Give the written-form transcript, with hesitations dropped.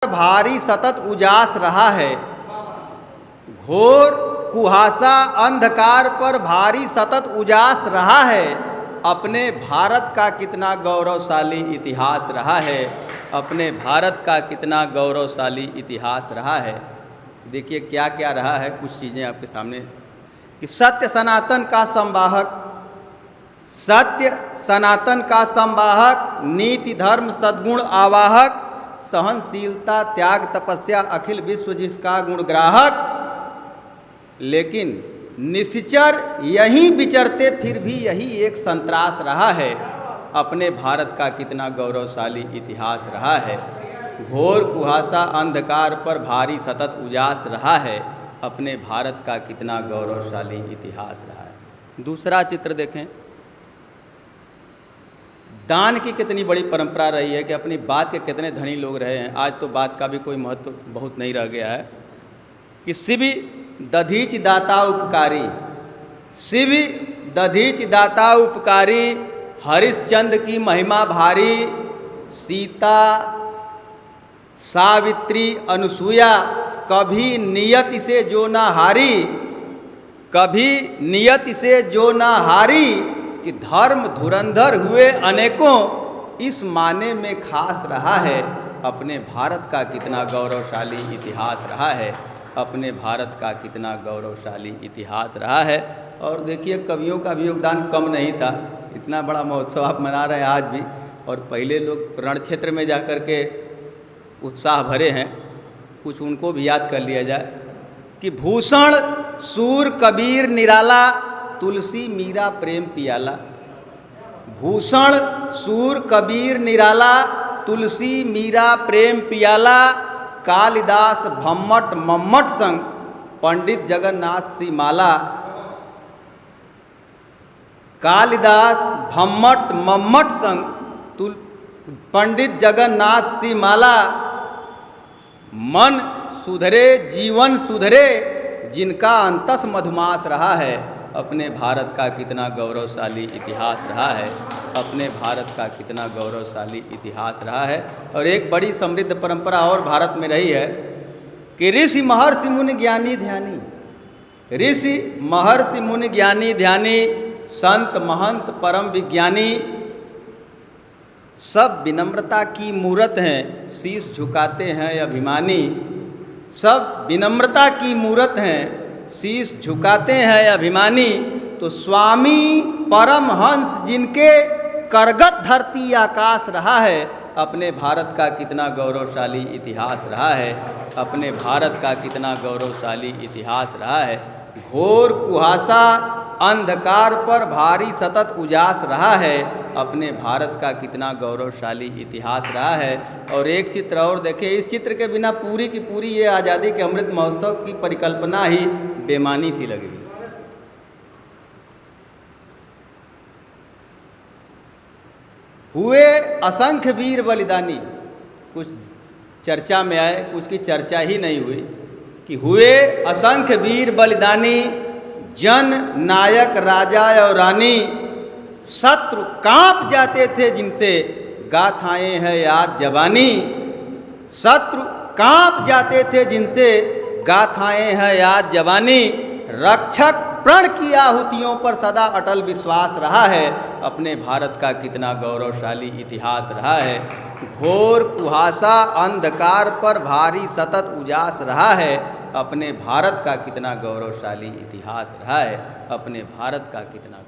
भारी सतत उजास रहा है। घोर कुहासा अंधकार पर भारी सतत उजास रहा है। अपने भारत का कितना गौरवशाली इतिहास रहा है। अपने भारत का कितना गौरवशाली इतिहास रहा है। देखिए क्या क्या रहा है, कुछ चीज़ें आपके सामने कि सत्य सनातन का संवाहक, सत्य सनातन का संवाहक, नीति धर्म सद्गुण आवाहक, सहनशीलता त्याग तपस्या अखिल विश्व जिसका गुणग्राहक। लेकिन निश्चर यहीं विचरते फिर भी यही एक संतरास रहा है। अपने भारत का कितना गौरवशाली इतिहास रहा है। घोर कुहासा अंधकार पर भारी सतत उजास रहा है। अपने भारत का कितना गौरवशाली इतिहास रहा है। दूसरा चित्र देखें, दान की कितनी बड़ी परंपरा रही है कि अपनी बात के कितने धनी लोग रहे हैं। आज तो बात का भी कोई महत्व बहुत नहीं रह गया है कि शिव दधीच दाता उपकारी, शिव दधीच दाता उपकारी, हरिश्चंद्र की महिमा भारी, सीता सावित्री अनुसुया, कभी नियति से जो ना हारी, कभी नियति से जो ना हारी, कि धर्म धुरंधर हुए अनेकों, इस माने में खास रहा है। अपने भारत का कितना गौरवशाली इतिहास रहा है। अपने भारत का कितना गौरवशाली इतिहास रहा है। और देखिए कवियों का भी योगदान कम नहीं था। इतना बड़ा महोत्सव आप मना रहे हैं आज भी, और पहले लोग रण क्षेत्र में जा कर के उत्साह भरे हैं। कुछ उनको भी याद कर लिया जाए कि भूषण सूर कबीर निराला, तुलसी मीरा प्रेम पियाला। भूषण सूर कबीर निराला, तुलसी मीरा प्रेम पियाला, कालिदास भम्मट मम्मट संग, पंडित जगन्नाथ सी माला। कालिदास भम्मट मम्मट संग, पंडित जगन्नाथ सी माला। मन सुधरे जीवन सुधरे, जिनका अंतस मधुमास रहा है। अपने भारत का कितना गौरवशाली इतिहास रहा है। अपने भारत का कितना गौरवशाली इतिहास रहा है। और एक बड़ी समृद्ध परंपरा और भारत में रही है कि ऋषि महर्षि मुनि ज्ञानी ध्यानी, ऋषि महर्षि मुनि ज्ञानी ध्यानी, संत महंत परम विज्ञानी, सब विनम्रता की मूरत हैं, शीश झुकाते हैं अभिमानी। सब विनम्रता की मूरत हैं, शीश झुकाते हैं अभिमानी। तो स्वामी परमहंस जिनके करगत धरती आकाश रहा है। अपने भारत का कितना गौरवशाली इतिहास रहा है। अपने भारत का कितना गौरवशाली इतिहास रहा है। घोर कुहासा अंधकार पर भारी सतत उजास रहा है। अपने भारत का कितना गौरवशाली इतिहास रहा है। और एक चित्र और देखिए, इस चित्र के बिना पूरी की पूरी ये आज़ादी के अमृत महोत्सव की परिकल्पना ही बेमानी सी लगेगी। हुए असंख्य वीर बलिदानी, कुछ चर्चा में आए, कुछ की चर्चा ही नहीं हुई कि हुए असंख्य वीर बलिदानी, जन नायक राजा और रानी, शत्रु कांप जाते थे जिनसे गाथाएं हैं याद जवानी। शत्रु कांप जाते थे जिनसे गाथाएं हैं याद जवानी। रक्षक प्रण की आहुतियों पर सदा अटल विश्वास रहा है। अपने भारत का कितना गौरवशाली इतिहास रहा है। घोर कुहासा अंधकार पर भारी सतत उजास रहा है। अपने भारत का कितना गौरवशाली इतिहास रहा है। अपने भारत का कितना